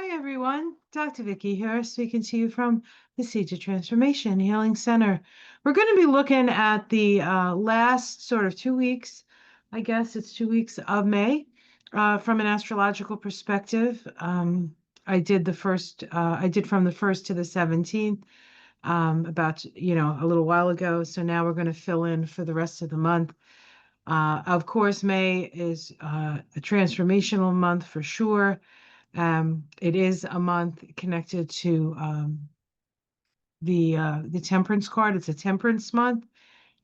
Hi, everyone. Dr. Vicky here, speaking to you from the Seeds of Transformation Healing Center. We're going to be looking at the last sort of 2 weeks, I guess it's 2 weeks of May, from an astrological perspective. I did from the 1st to the 17th, about, a little while ago. So now we're going to fill in for the rest of the month. Of course, May is a transformational month for sure. It is a month connected to the Temperance card. It's a Temperance month,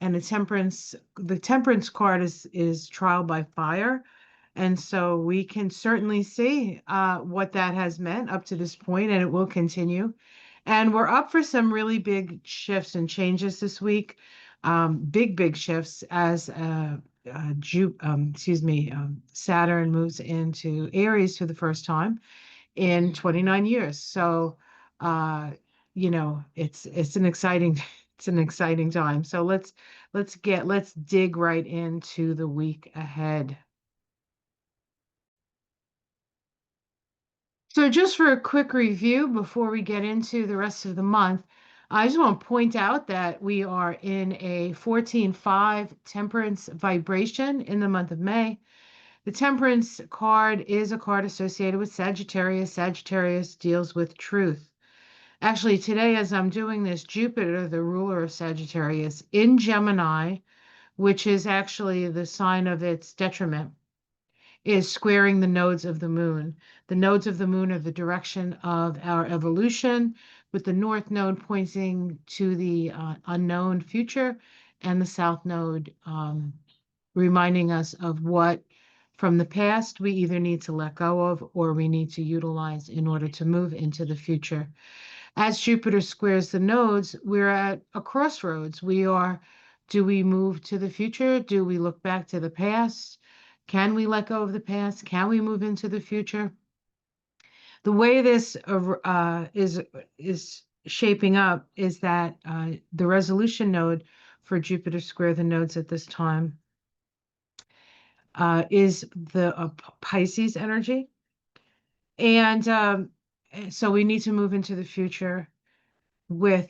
and the Temperance card is trial by fire, and so we can certainly see what that has meant up to this point, and it will continue. And we're up for some really big shifts and changes this week. Big shifts as Saturn moves into Aries for the first time in 29 years. So, it's an exciting it's an exciting time. So let's dig right into the week ahead. So just for a quick review before we get into the rest of the month, I just want to point out that we are in a 14-5 temperance vibration in the month of May. The Temperance card is a card associated with Sagittarius. Sagittarius deals with truth. Actually, today, as I'm doing this, Jupiter, the ruler of Sagittarius, in Gemini, which is actually the sign of its detriment, is squaring the nodes of the moon. The nodes of the moon are the direction of our evolution, with the north node pointing to the unknown future, and the south node reminding us of what from the past we either need to let go of or we need to utilize in order to move into the future. As Jupiter squares the nodes, we're at a crossroads. Do we move to the future? Do we look back to the past? Can we let go of the past? Can we move into the future? The way this is shaping up is that the resolution node for Jupiter square the nodes at this time is the Pisces energy. And so we need to move into the future with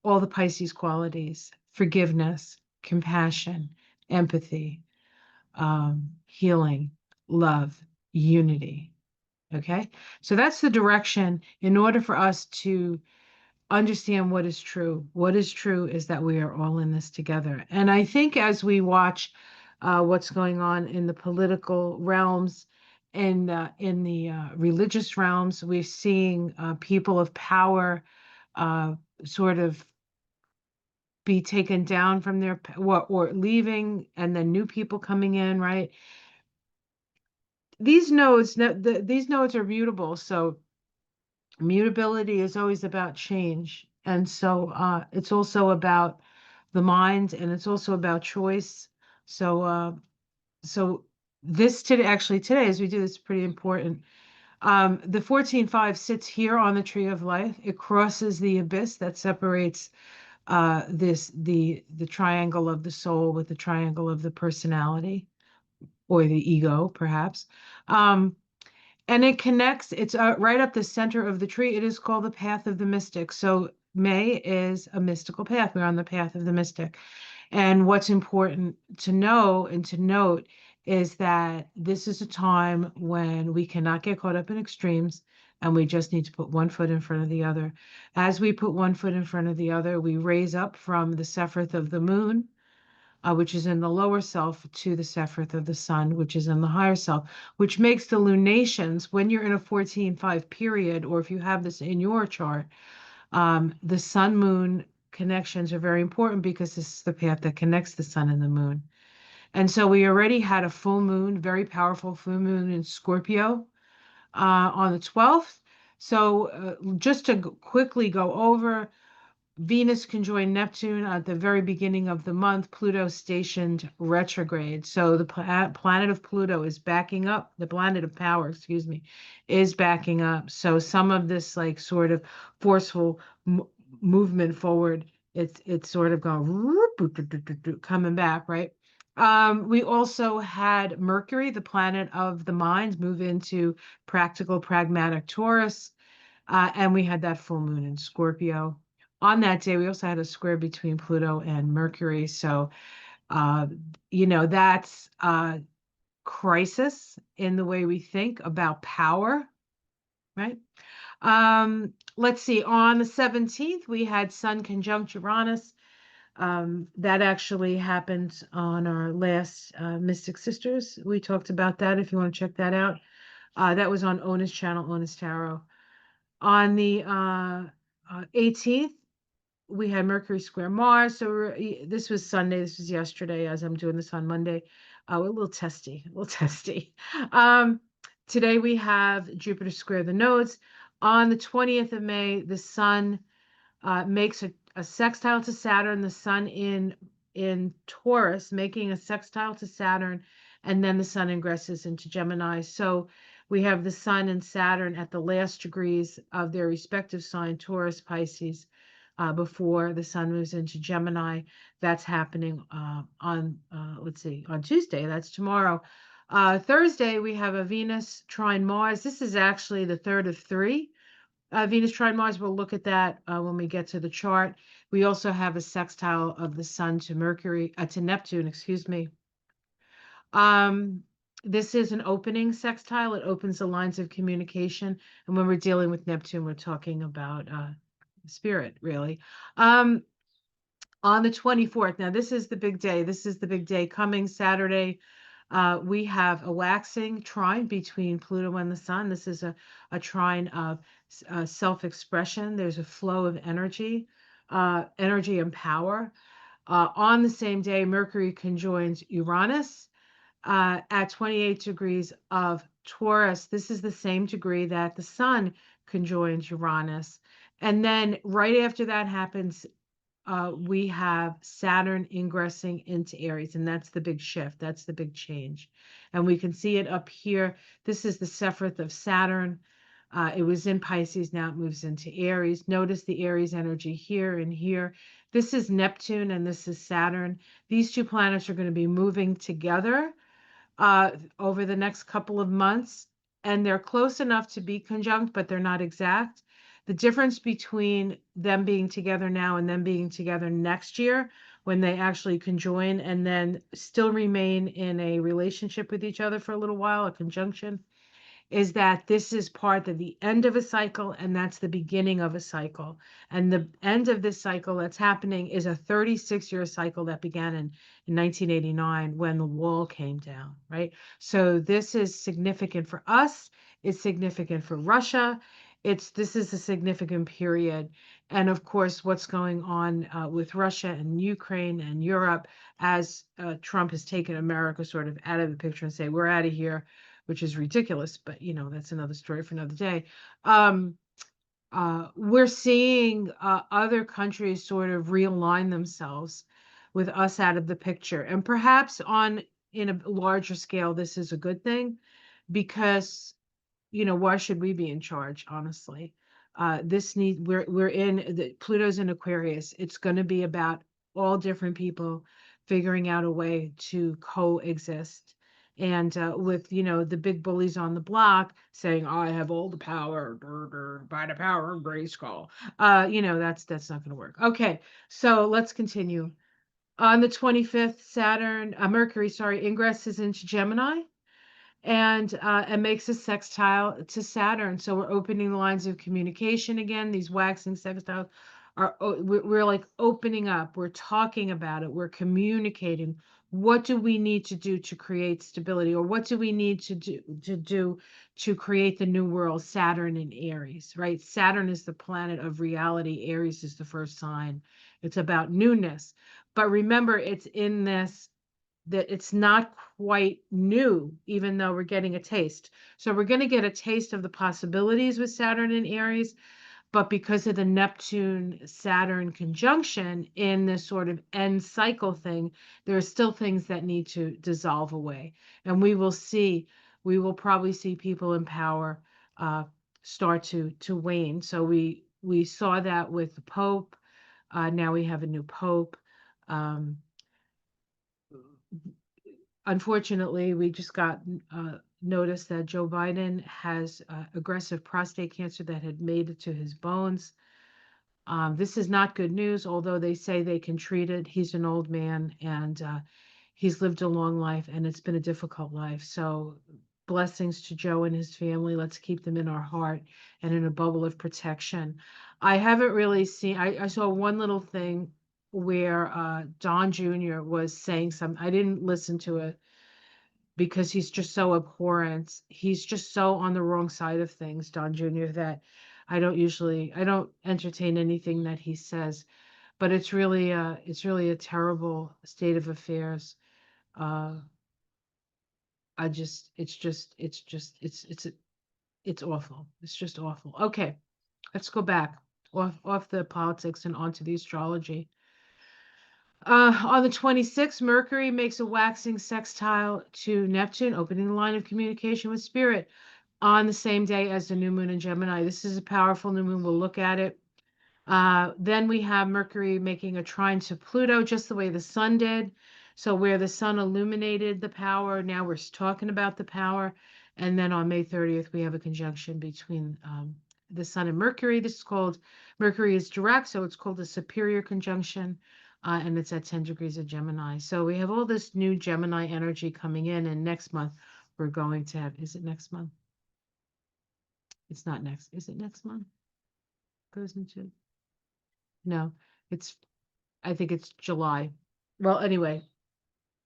all the Pisces qualities: forgiveness, compassion, empathy, healing, love, unity. Okay, so that's the direction in order for us to understand what is true. What is true is that we are all in this together. And I think as we watch what's going on in the political realms and in the religious realms, we're seeing people of power sort of be taken down from their or leaving, and then new people coming in, right? These nodes are mutable, so mutability is always about change. And so it's also about the mind, and it's also about choice. So this today, as we do this, is pretty important. The 14-5 sits here on the tree of life. It crosses the abyss that separates the triangle of the soul with the triangle of the personality, or the ego, perhaps. And it connects, it's right up the center of the tree. It is called the path of the mystic. So May is a mystical path. We're on the path of the mystic. And what's important to know and to note is that this is a time when we cannot get caught up in extremes, and we just need to put one foot in front of the other. As we put one foot in front of the other, we raise up from the Sephiroth of the moon, which is in the lower self, to the Sephiroth of the sun, which is in the higher self, which makes the lunations, when you're in a 14-5 period, or if you have this in your chart, the sun-moon connections are very important, because this is the path that connects the sun and the moon. And so we already had a full moon, very powerful full moon in Scorpio on the 12th. So just to quickly go over, Venus conjoined Neptune at the very beginning of the month. Pluto stationed retrograde. So the planet of Pluto is backing up. The planet of power, excuse me, is backing up. So some of this like sort of forceful movement forward, it's sort of going coming back, right? We also had Mercury, the planet of the mind, move into practical, pragmatic Taurus, and we had that full moon in Scorpio. On that day, we also had a square between Pluto and Mercury. So, uh, that's crisis in the way we think about power, right? Let's see. On the 17th, we had Sun conjunct Uranus. That actually happened on our last Mystic Sisters. We talked about that if you want to check that out. That was on Ona's channel, Ona's Tarot. On the 18th, we had Mercury square Mars. So this was Sunday. This was yesterday as I'm doing this on Monday. A little testy, a little testy. Um, Today we have Jupiter square the nodes. On the 20th of May, the Sun makes a sextile to Saturn, the Sun in Taurus, making a sextile to Saturn, and then the Sun ingresses into Gemini. So we have the Sun and Saturn at the last degrees of their respective sign, Taurus, Pisces, before the Sun moves into Gemini. That's happening on, let's see, on Tuesday. That's tomorrow. Thursday, we have a Venus trine Mars. This is actually the third of three. Venus trine Mars, we'll look at that when we get to the chart. We also have a sextile of the Sun to Mercury, to Neptune, excuse me. Um, this is an opening sextile. It opens the lines of communication. And when we're dealing with Neptune, we're talking about spirit, really. Um, on the 24th, now this is the big day. This is the big day coming Saturday. We have a waxing trine between Pluto and the Sun. This is a trine of self-expression. There's a flow of energy, energy and power. On the same day, Mercury conjoins Uranus at 28 degrees of Taurus. This is the same degree that the Sun conjoins Uranus. And then right after that happens, we have Saturn ingressing into Aries, and that's the big shift. That's the big change. And we can see it up here. This is the Sephiroth of Saturn. It was in Pisces, now it moves into Aries. Notice the Aries energy here and here. This is Neptune and this is Saturn. These two planets are going to be moving together over the next couple of months, and they're close enough to be conjunct, but they're not exact. The difference between them being together now and them being together next year, when they actually conjoin and then still remain in a relationship with each other for a little while, a conjunction, is that this is part of the end of a cycle and that's the beginning of a cycle. And the end of this cycle that's happening is a 36-year cycle that began in 1989 when the wall came down, right? So this is significant for us. It's significant for Russia. This is a significant period. And of course, what's going on with Russia and Ukraine and Europe as Trump has taken America sort of out of the picture and say, we're out of here, which is ridiculous, but that's another story for another day. We're seeing other countries sort of realign themselves with us out of the picture, and perhaps in a larger scale, this is a good thing because why should we be in charge, honestly? We're in Pluto's in Aquarius. It's going to be about all different people figuring out a way to coexist. And with the big bullies on the block saying, "I have all the power, by the power of Grayskull," that's not going to work. Okay, so let's continue. On the 25th, Mercury, sorry, ingresses into Gemini and makes a sextile to Saturn. So we're opening the lines of communication again. These waxing sextiles we're like opening up. We're talking about it. We're communicating. What do we need to do to create stability, or what do we need to do to create the new world? Saturn and Aries, right? Saturn is the planet of reality. Aries is the first sign. It's about newness. But remember, it's in this that it's not quite new, even though we're getting a taste. So we're going to get a taste of the possibilities with Saturn and Aries, but because of the Neptune Saturn conjunction in this sort of end cycle thing, there are still things that need to dissolve away. And we will probably see people in power start to wane. So we saw that with the Pope. Now we have a new Pope. Um, unfortunately, we just got notice that Joe Biden has aggressive prostate cancer that had made it to his bones. This is not good news, although they say they can treat it. He's an old man and he's lived a long life, and it's been a difficult life. So, blessings to Joe and his family. Let's keep them in our heart and in a bubble of protection. I haven't really seen, I saw one little thing where Don Jr. was saying something. I didn't listen to it because he's just so abhorrent. He's just so on the wrong side of things, Don Jr., that I don't entertain anything that he says, but it's really a terrible state of affairs. Uh, it's awful. It's just awful. Okay, let's go back off the politics and onto the astrology. On the 26th, Mercury makes a waxing sextile to Neptune, opening the line of communication with spirit on the same day as the new moon in Gemini. This is a powerful new moon. We'll look at it. Then we have Mercury making a trine to Pluto, just the way the sun did. So where the sun illuminated the power, now we're talking about the power. And then on May 30th, we have a conjunction between the sun and Mercury. This is called, Mercury is direct, so it's called a superior conjunction. And it's at 10 degrees of Gemini. So we have all this new Gemini energy coming in. And next month, we're going to have, is it next month? It's not next. Is it next month? Goes into, no, it's, I think it's July. Well, anyway,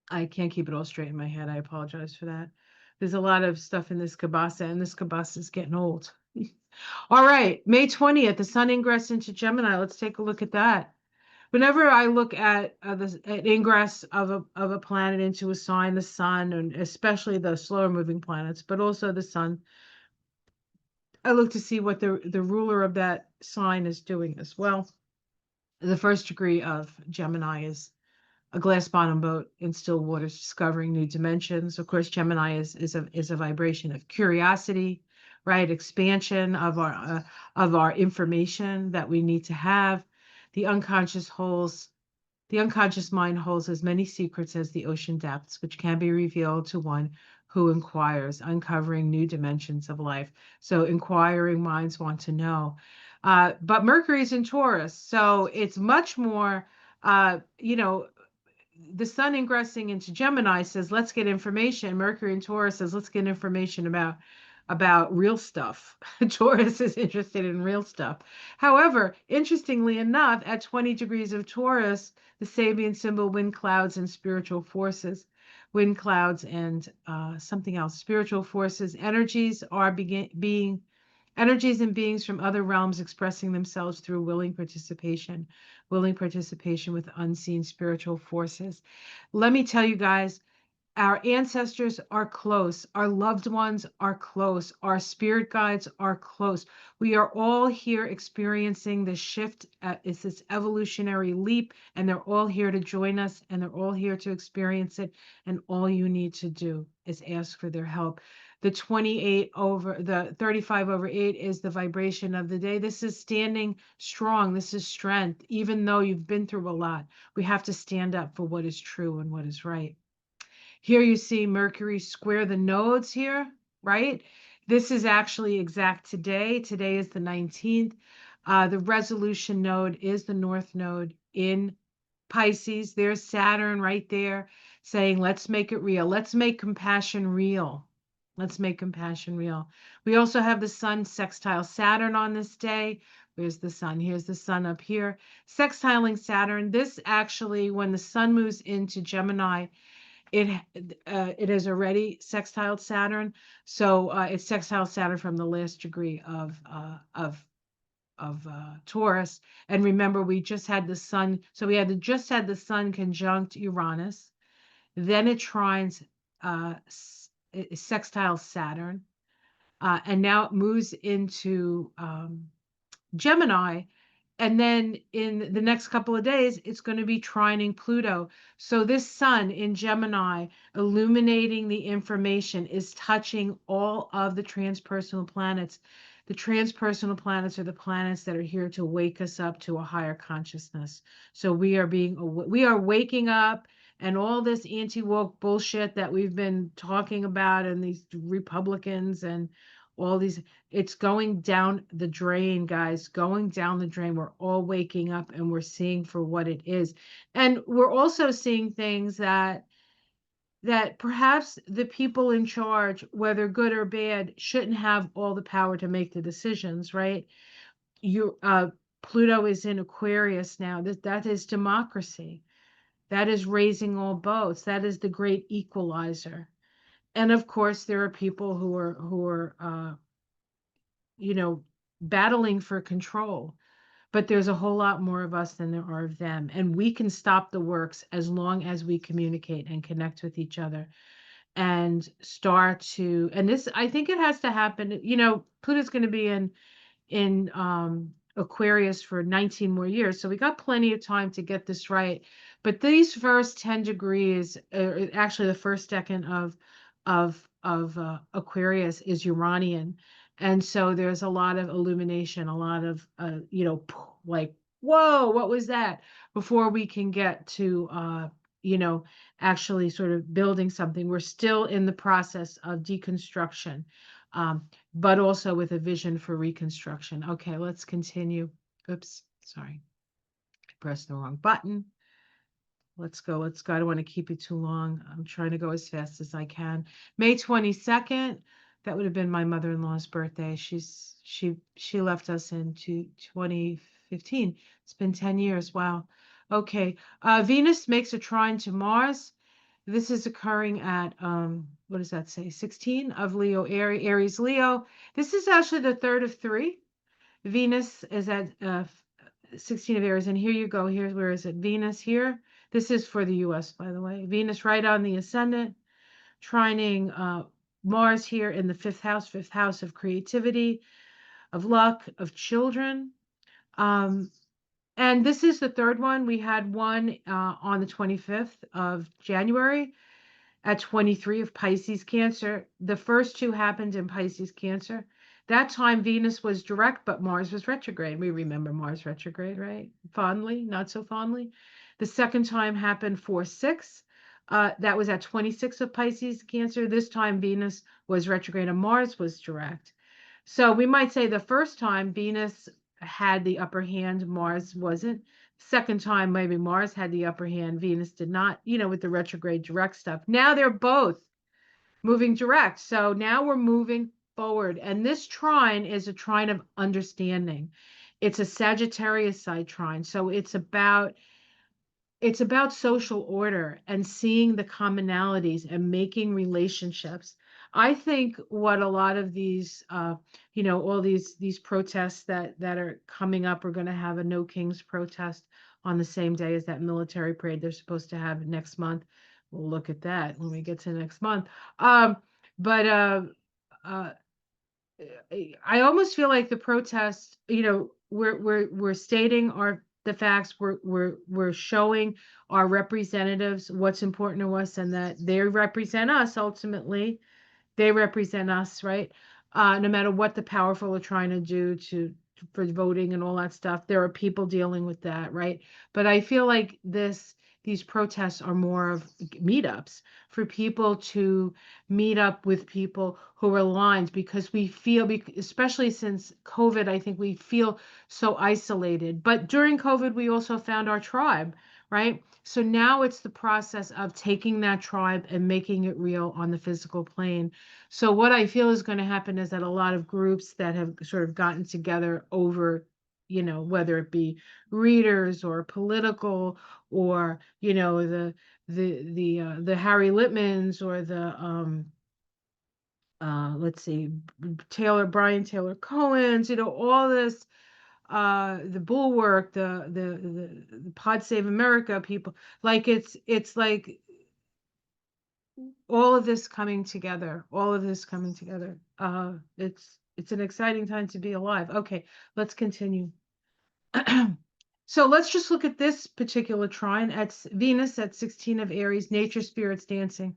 I can't keep it all straight in my head. I apologize for that. There's a lot of stuff in this kabasa, and this kabasa is getting old. All right, May 20th, the sun ingress into Gemini. Let's take a look at that. Whenever I look at an ingress of a planet into a sign, the sun, and especially the slower moving planets, but also the sun, I look to see what the ruler of that sign is doing as well. The first degree of Gemini is a glass bottom boat in still waters, discovering new dimensions. Of course, Gemini is a vibration of curiosity, right? Expansion of our information that we need to have. The unconscious holds the unconscious mind holds as many secrets as the ocean depths, which can be revealed to one who inquires, uncovering new dimensions of life. So inquiring minds want to know. But Mercury's in Taurus, so it's much more, the sun ingressing into Gemini says, let's get information. Mercury in Taurus says, let's get information about real stuff. Taurus is interested in real stuff. However, interestingly enough, at 20 degrees of Taurus, the Sabian symbol, wind clouds and spiritual forces, wind clouds and something else, spiritual forces, energies are being energies and beings from other realms expressing themselves through willing participation with unseen spiritual forces. Let me tell you guys, our ancestors are close. Our loved ones are close. Our spirit guides are close. We are all here experiencing this shift. It's this evolutionary leap, and they're all here to join us, and they're all here to experience it. And all you need to do is ask for their help. The 35 over 8 is the vibration of the day. This is standing strong. This is strength. Even though you've been through a lot, we have to stand up for what is true and what is right. Here you see Mercury square the nodes here, right? This is actually exact today. Today is the 19th. The resolution node is the north node in Pisces. There's Saturn right there saying, let's make it real. Let's make compassion real. Let's make compassion real. We also have the sun sextile Saturn on this day. Where's the sun? Here's the sun up here. Sextiling Saturn. This actually, when the sun moves into Gemini, it has already sextiled Saturn, so it's sextiled Saturn from the last degree of Taurus. And remember, we just had the sun, so we had just had the sun conjunct Uranus, then it trines it sextiles Saturn, and now it moves into Gemini. And then in the next couple of days, it's going to be trining Pluto. So this sun in Gemini, illuminating the information, is touching all of the transpersonal planets. The transpersonal planets are the planets that are here to wake us up to a higher consciousness. So we are waking up and all this anti-woke bullshit that we've been talking about, and these Republicans and all these, it's going down the drain, guys, going down the drain. We're all waking up and we're seeing for what it is. And we're also seeing things that perhaps the people in charge, whether good or bad, shouldn't have all the power to make the decisions, right? You Pluto is in Aquarius now. That is democracy. That is raising all boats. That is the great equalizer. And of course, there are people who are you know, battling for control. But there's a whole lot more of us than there are of them. And we can stop the works as long as we communicate and connect with each other and start to, and this, I think it has to happen. You know, Pluto's going to be in Aquarius for 19 more years. So we got plenty of time to get this right. But these first 10 degrees, actually the first second of Aquarius is Uranian. And so there's a lot of illumination, a lot of you know, like, whoa, what was that? Before we can get to you know, actually sort of building something. We're still in the process of deconstruction. But also with a vision for reconstruction. Okay, let's continue. Oops, sorry. I pressed the wrong button. Let's go. Let's go. I don't want to keep it too long. I'm trying to go as fast as I can. May 22nd. That would have been my mother-in-law's birthday. She left us in 2015. It's been 10 years. Wow. Okay. Venus makes a trine to Mars. This is occurring at what does that say? 16 of Leo, Aries, Leo. This is actually the third of three. Venus is at 16 of Aries, and here you go. Here's where is it? Venus here. This is for the U.S., by the way. Venus right on the ascendant, trining Mars here in the fifth house of creativity, of luck, of children. And this is the third one. We had one on the 25th of January at 23 of Pisces Cancer. The first two happened in Pisces Cancer. That time Venus was direct, but Mars was retrograde. We remember Mars retrograde, right? Fondly, not so fondly. The second time happened 4-6. That was at 26 of Pisces Cancer. This time Venus was retrograde and Mars was direct. So we might say the first time Venus had the upper hand, Mars wasn't. Second time, maybe Mars had the upper hand, Venus did not, you know, with the retrograde direct stuff. Now they're both moving direct. So now we're moving forward. And this trine is a trine of understanding. It's a Sagittarius side trine. So it's about social order and seeing the commonalities and making relationships. I think what a lot of these, you know, all these protests that are coming up, are going to have a No Kings protest on the same day as that military parade they're supposed to have next month. We'll look at that when we get to next month. But uh, I almost feel like the protests, you know, we're stating the facts, we're showing our representatives what's important to us, and that they represent us ultimately. They represent us, right? No matter what the powerful are trying to do for voting and all that stuff, there are people dealing with that, right? But I feel like these protests are more of meetups for people to meet up with people who are aligned, because we feel, especially since COVID, I think we feel so isolated. But during COVID, we also found our tribe, right? So now it's the process of taking that tribe and making it real on the physical plane. So what I feel is going to happen is that a lot of groups that have sort of gotten together over, you know, whether it be readers or political, or, you know, the Harry Littmans, or the let's see, Brian Taylor Cohen's, you know, all this, the Bulwark, the Pod Save America people, like it's like all of this coming together, all of this coming together. It's an exciting time to be alive. Okay, let's continue. So let's just look at this particular trine at Venus at 16 of Aries, nature spirits dancing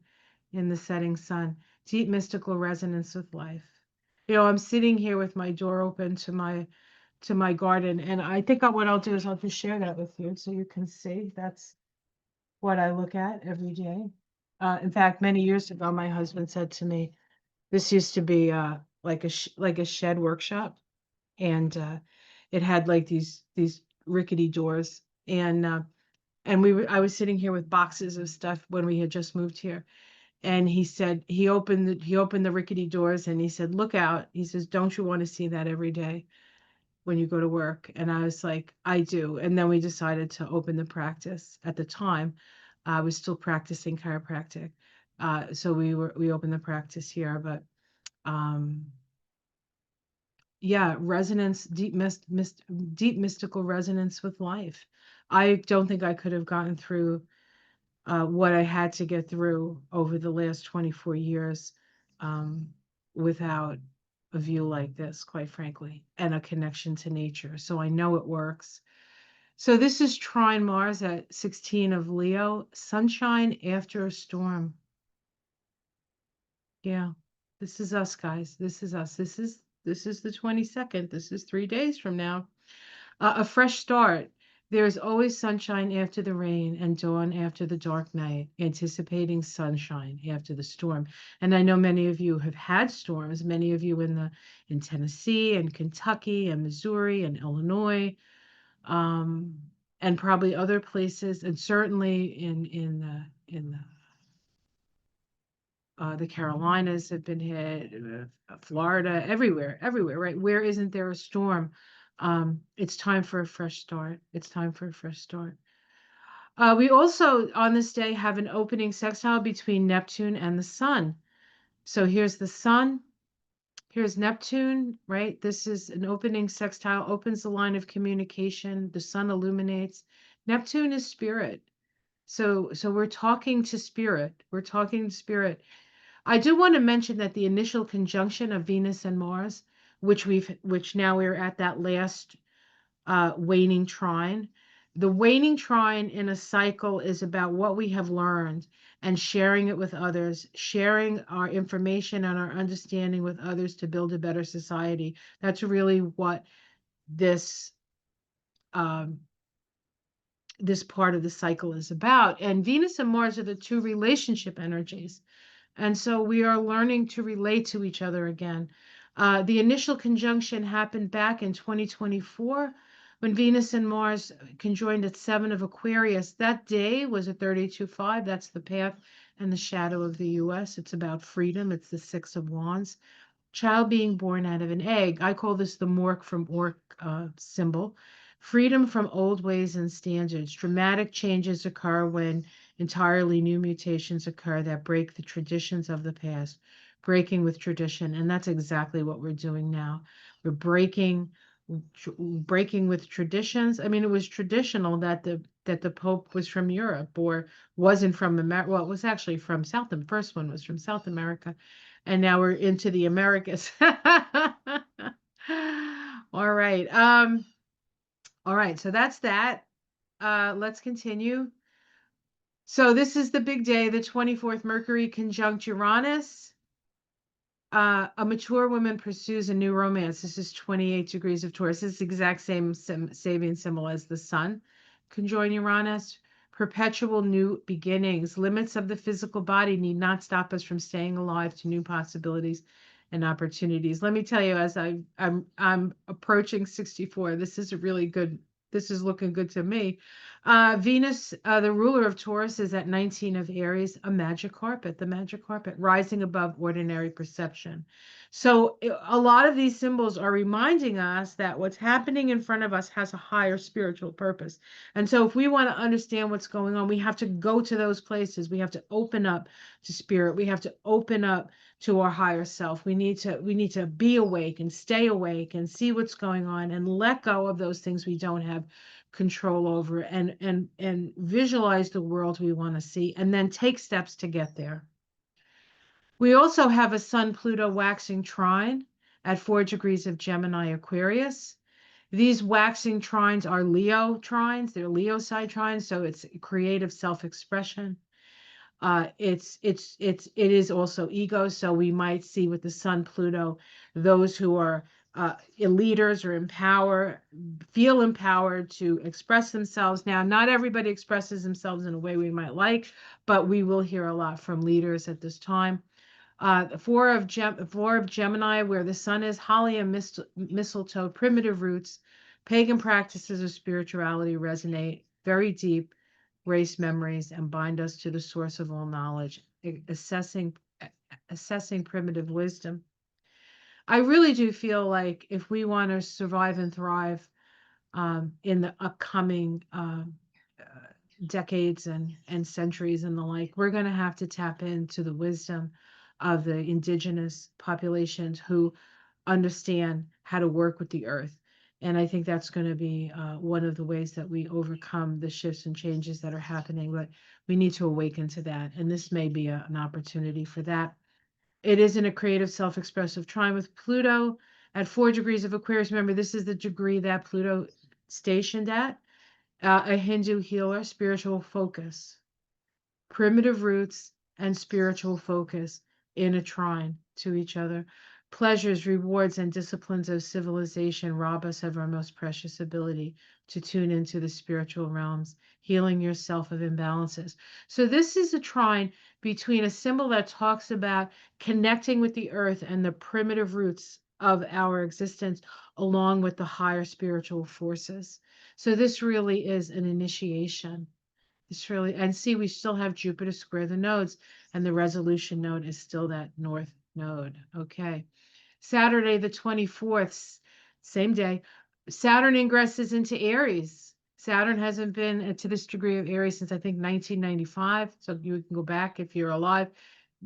in the setting sun, deep mystical resonance with life. You know, I'm sitting here with my door open to my garden, and I think what I'll do is I'll just share that with you so you can see. what I look at every day. In fact, many years ago, my husband said to me, this used to be like a shed workshop, and it had like these rickety doors, and I was sitting here with boxes of stuff when we had just moved here, and he said he opened the rickety doors and he said, "Look out." He says, "Don't you want to see that every day when you go to work?" And I was like, "I do." And then we decided to open the practice. At the time, I was still practicing chiropractic. So we opened the practice here, but um yeah, resonance, deep mystical resonance with life. I don't think I could have gotten through what I had to get through over the last 24 years um, without a view like this, quite frankly, and a connection to nature. So I know it works. So this is trine Mars at 16 of Leo, sunshine after a storm. Yeah, this is us, guys. This is us. This is the 22nd. This is 3 days from now. A fresh start. There is always sunshine after the rain and dawn after the dark night, anticipating sunshine after the storm. And I know many of you have had storms, many of you in Tennessee and Kentucky and Missouri and Illinois, um, and probably other places, and certainly in the Carolinas have been hit, Florida, everywhere, right? Where isn't there a storm? It's time for a fresh start. It's time for a fresh start. We also, on this day, have an opening sextile between Neptune and the Sun. So here's the Sun, here's Neptune, right? This is an opening sextile, opens the line of communication. The Sun illuminates. Neptune is spirit. So we're talking to spirit. We're talking to spirit. I do want to mention that the initial conjunction of Venus and Mars, which now we're at that last waning trine. The waning trine in a cycle is about what we have learned and sharing it with others, sharing our information and our understanding with others to build a better society. That's really what this um, this part of the cycle is about. And Venus and Mars are the two relationship energies. And so we are learning to relate to each other again. The initial conjunction happened back in 2024 when Venus and Mars conjoined at 7 of Aquarius. That day was a 32-5. That's the path and the shadow of the US. It's about freedom. It's the 6 of Wands. Child being born out of an egg. I call this the Mork from Orc symbol. Freedom from old ways and standards. Dramatic changes occur when entirely new mutations occur that break the traditions of the past, breaking with tradition. And that's exactly what we're doing now. We're breaking with traditions. I mean, it was traditional that the Pope was from Europe or wasn't from America. Well, it was actually from South. The first one was from South America, and now we're into the Americas. All right. All right. So that's that. Let's continue. So this is the big day, the 24th, Mercury conjunct Uranus. A mature woman pursues a new romance. This is 28 degrees of Taurus. This is the exact same Sabian symbol as the sun. Conjoin Uranus. Perpetual new beginnings. Limits of the physical body need not stop us from staying alive to new possibilities and opportunities. Let me tell you, as I'm approaching 64, this is a really good. This is looking good to me. Venus, the ruler of Taurus, is at 19 of Aries, a magic carpet, the magic carpet, rising above ordinary perception. So a lot of these symbols are reminding us that what's happening in front of us has a higher spiritual purpose. And so if we want to understand what's going on, we have to go to those places. We have to open up to spirit. We have to open up to our higher self. We need to be awake and stay awake and see what's going on and let go of those things we don't have control over, and visualize the world we want to see and then take steps to get there. We also have a Sun Pluto waxing trine at 4 degrees of Gemini Aquarius. These waxing trines are Leo trines. They're Leo side trines, so it's creative self-expression. It is also ego. So we might see with the Sun Pluto those who are leaders or feel empowered to express themselves. Now, not everybody expresses themselves in a way we might like, but we will hear a lot from leaders at this time. Four of Gemini, where the sun is, holly and mistletoe, primitive roots, pagan practices of spirituality resonate very deep, race memories, and bind us to the source of all knowledge, assessing primitive wisdom. I really do feel like if we want to survive and thrive in the upcoming decades and centuries and the like, we're going to have to tap into the wisdom of the indigenous populations who understand how to work with the earth. And I think that's going to be one of the ways that we overcome the shifts and changes that are happening. But we need to awaken to that. And this may be an opportunity for that. It is in a creative, self-expressive trine with Pluto at 4 degrees of Aquarius. Remember, this is the degree that Pluto stationed at. A Hindu healer, spiritual focus, primitive roots, and spiritual focus in a trine to each other. Pleasures, rewards, and disciplines of civilization rob us of our most precious ability to tune into the spiritual realms, healing yourself of imbalances. So this is a trine between a symbol that talks about connecting with the earth and the primitive roots of our existence, along with the higher spiritual forces. So this really is an initiation. It's really, and see, we still have Jupiter square the nodes, and the resolution node is still that north node. Okay. Saturday, the 24th, same day, Saturn ingresses into Aries. Saturn hasn't been to this degree of Aries since I think 1995. So you can go back if you're alive.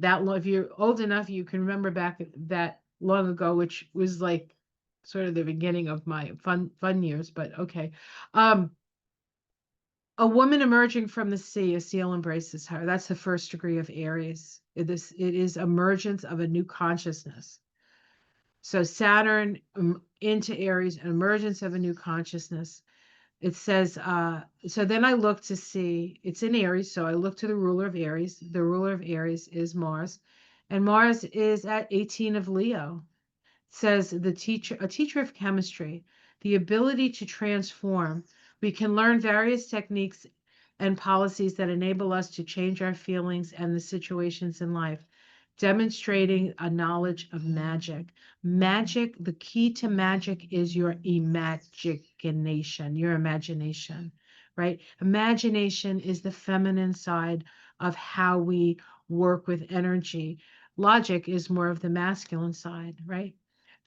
If you're old enough, you can remember back that long ago, which was like sort of the beginning of my fun years. But okay. A woman emerging from the sea, a seal embraces her. That's the first degree of Aries. It is emergence of a new consciousness. So Saturn into Aries, an emergence of a new consciousness. It says, so then I look to see, it's in Aries, so I look to the ruler of Aries. The ruler of Aries is Mars, and Mars is at 18 of Leo. It says a teacher of chemistry, the ability to transform. We can learn various techniques and policies that enable us to change our feelings and the situations in life, demonstrating a knowledge of magic. Magic, the key to magic is your imagination, right? Imagination is the feminine side of how we work with energy. Logic is more of the masculine side, right?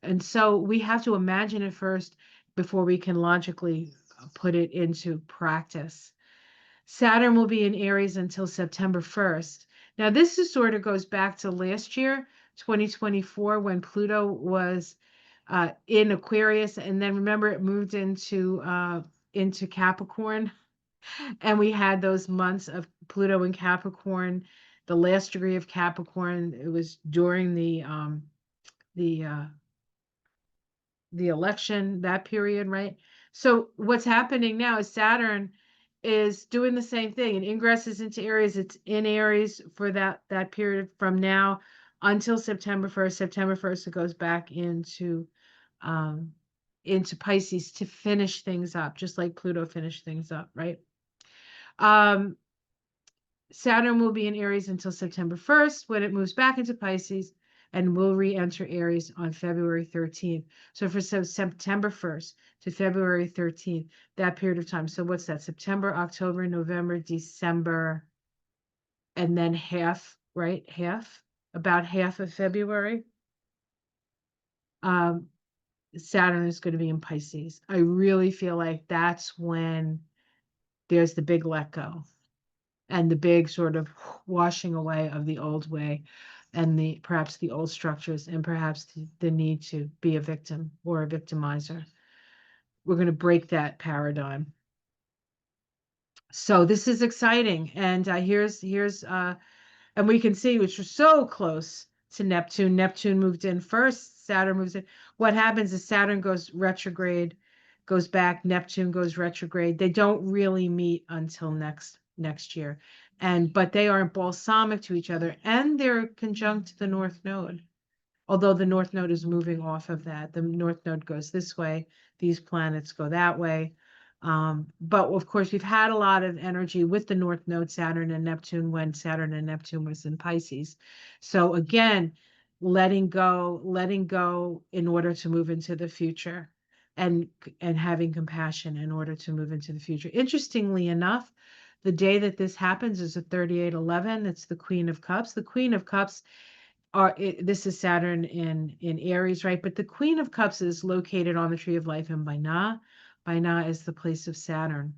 And so we have to imagine it first before we can logically put it into practice. Saturn will be in Aries until September 1st. Now, this is sort of goes back to last year, 2024, when Pluto was in Aquarius, and then remember it moved into Capricorn, and we had those months of Pluto in Capricorn. The last degree of Capricorn, it was during the election, that period, right? So what's happening now is Saturn is doing the same thing, and ingresses into Aries. It's in Aries for that period from now until September 1st. September 1st, it goes back into Pisces to finish things up, just like Pluto finished things up, right? Saturn will be in Aries until September 1st, when it moves back into Pisces and will re-enter Aries on February 13th. So for September 1st to February 13th, that period of time. So what's that? September, October, November, December, and then half, right? About half of February. Saturn is going to be in Pisces. I really feel like that's when there's the big let go and the big sort of washing away of the old way and perhaps the old structures and perhaps the need to be a victim or a victimizer. We're going to break that paradigm. So this is exciting. And here's and we can see, which was so close to Neptune. Neptune moved in first, Saturn moves in. What happens is Saturn goes retrograde, goes back, Neptune goes retrograde. They don't really meet until next year. But they are balsamic to each other, and they're conjunct to the North Node. although the North Node is moving off of that. The North Node goes this way, these planets go that way. But of course, we've had a lot of energy with the North Node, Saturn and Neptune, when Saturn and Neptune was in Pisces. So again, letting go in order to move into the future, and having compassion in order to move into the future. Interestingly enough, the day that this happens is a 3811. It's the Queen of Cups. The Queen of Cups this is Saturn in Aries, right? But the Queen of Cups is located on the tree of life in Baina. Baina is the place of Saturn.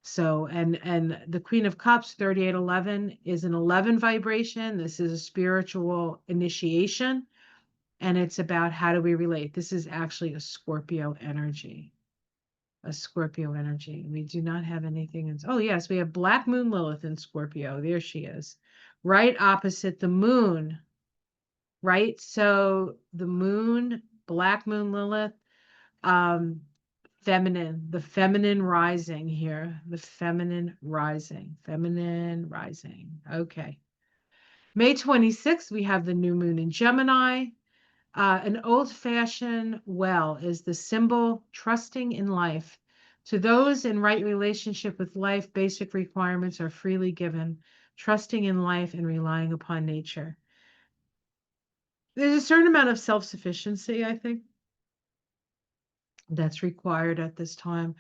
So, and the Queen of Cups, 3811, is an 11 vibration. This is a spiritual initiation, and it's about how do we relate. This is actually a Scorpio energy. A Scorpio energy. We do not have anything in, oh yes, we have Black Moon Lilith in Scorpio. There she is. Right opposite the moon. Right? So the moon, Black Moon Lilith, um, feminine, the feminine rising here, the feminine rising, feminine rising. Okay. May 26th, we have the new moon in Gemini. An old-fashioned well is the symbol trusting in life. To those in right relationship with life, basic requirements are freely given, trusting in life and relying upon nature. There's a certain amount of self-sufficiency, I think, that's required at this time.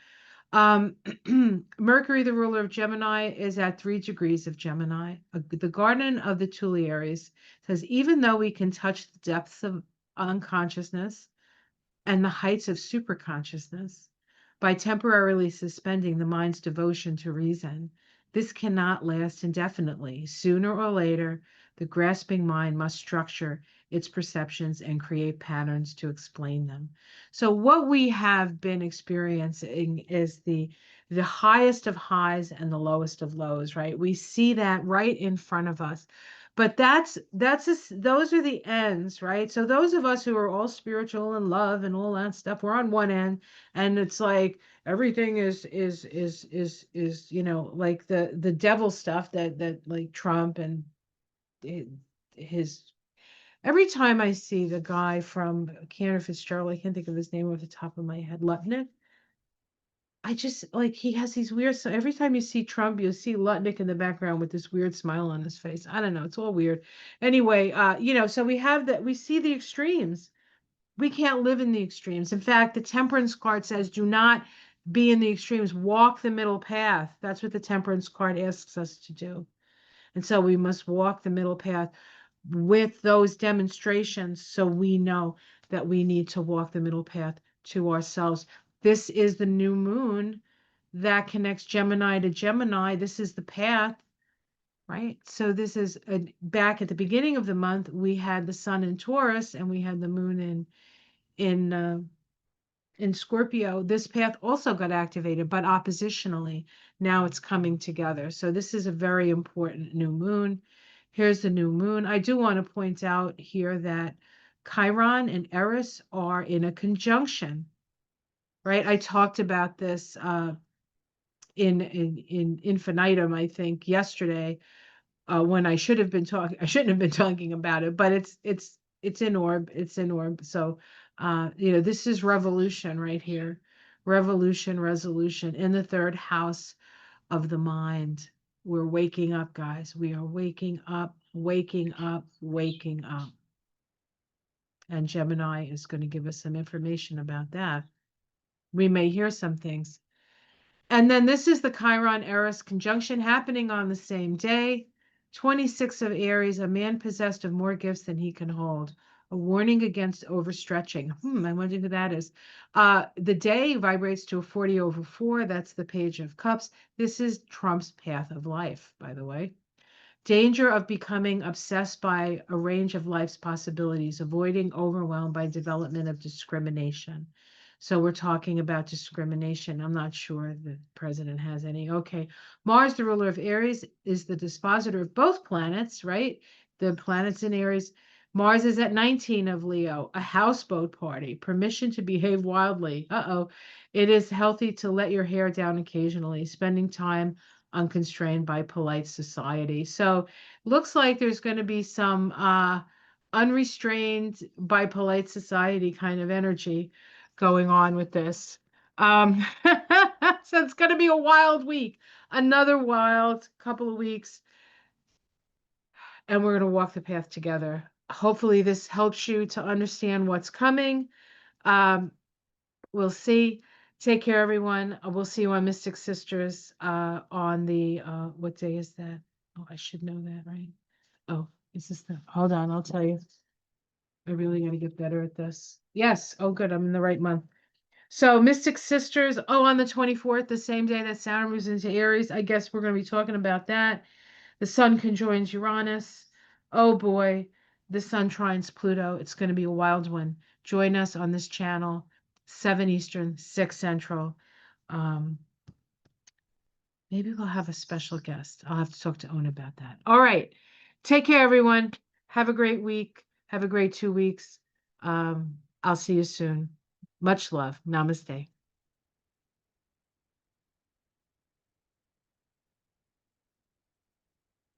Mercury, the ruler of Gemini, is at 3 degrees of Gemini. The Garden of the Tuileries says, even though we can touch the depths of unconsciousness and the heights of superconsciousness by temporarily suspending the mind's devotion to reason, this cannot last indefinitely. Sooner or later, the grasping mind must structure its perceptions and create patterns to explain them. So what we have been experiencing is the highest of highs and the lowest of lows, right? We see that right in front of us. But those are the ends, right? So those of us who are all spiritual and love and all that stuff, we're on one end, and it's like everything is like the devil stuff that like Trump and his. Every time I see the guy from Cantor Fitzgerald, I can't think of his name off the top of my head, Lutnick. I just like he has these weird. So every time you see Trump, you'll see Lutnick in the background with this weird smile on his face. I don't know. It's all weird. Anyway, so we have that. We see the extremes. We can't live in the extremes. In fact, the temperance card says, do not be in the extremes. Walk the middle path. That's what the temperance card asks us to do. And so we must walk the middle path with those demonstrations so we know that we need to walk the middle path to ourselves. This is the new moon that connects Gemini to Gemini. This is the path, right? So this is back at the beginning of the month, we had the sun in Taurus and we had the moon in Scorpio. This path also got activated, but oppositionally. Now it's coming together. So this is a very important new moon. Here's the new moon. I do want to point out here that Chiron and Eris are in a conjunction, right? I talked about this in Infinitum, I think, yesterday, when I shouldn't have been talking about it, but it's in orb. It's in orb. So this is revolution right here. Revolution, resolution in the third house of the mind. We're waking up, guys. We are waking up, waking up, waking up. And Gemini is going to give us some information about that. We may hear some things. And then this is the Chiron Eris conjunction happening on the same day. 26 of Aries, a man possessed of more gifts than he can hold. A warning against overstretching. I wonder who that is. The day vibrates to a 40/4. That's the Page of Cups. This is Trump's path of life, by the way. Danger of becoming obsessed by a range of life's possibilities, avoiding overwhelm by development of discrimination. So we're talking about discrimination. I'm not sure the president has any. Okay. Mars, the ruler of Aries, is the dispositor of both planets, right? The planets in Aries. Mars is at 19 of Leo, a houseboat party, permission to behave wildly. Uh-oh. It is healthy to let your hair down occasionally, spending time unconstrained by polite society. So looks like there's going to be some unrestrained by polite society kind of energy going on with this. Um, so it's going to be a wild week, another wild couple of weeks, and we're going to walk the path together. Hopefully, this helps you to understand what's coming. Um, we'll see. Take care, everyone. We'll see you on Mystic Sisters on the, what day is that? Oh, I should know that, right? Oh, is this the, hold on, I'll tell you. I really got to get better at this. Yes. Oh, good. I'm in the right month. So Mystic Sisters, oh, on the 24th, the same day that Saturn moves into Aries. I guess we're going to be talking about that. The Sun conjoins Uranus. Oh boy, the Sun trines Pluto. It's going to be a wild one. Join us on this channel, 7 Eastern, 6 Central. Um, Maybe we'll have a special guest. I'll have to talk to Owen about that. All right. Take care, everyone. Have a great week. Have a great 2 weeks. I'll see you soon. Much love. Namaste.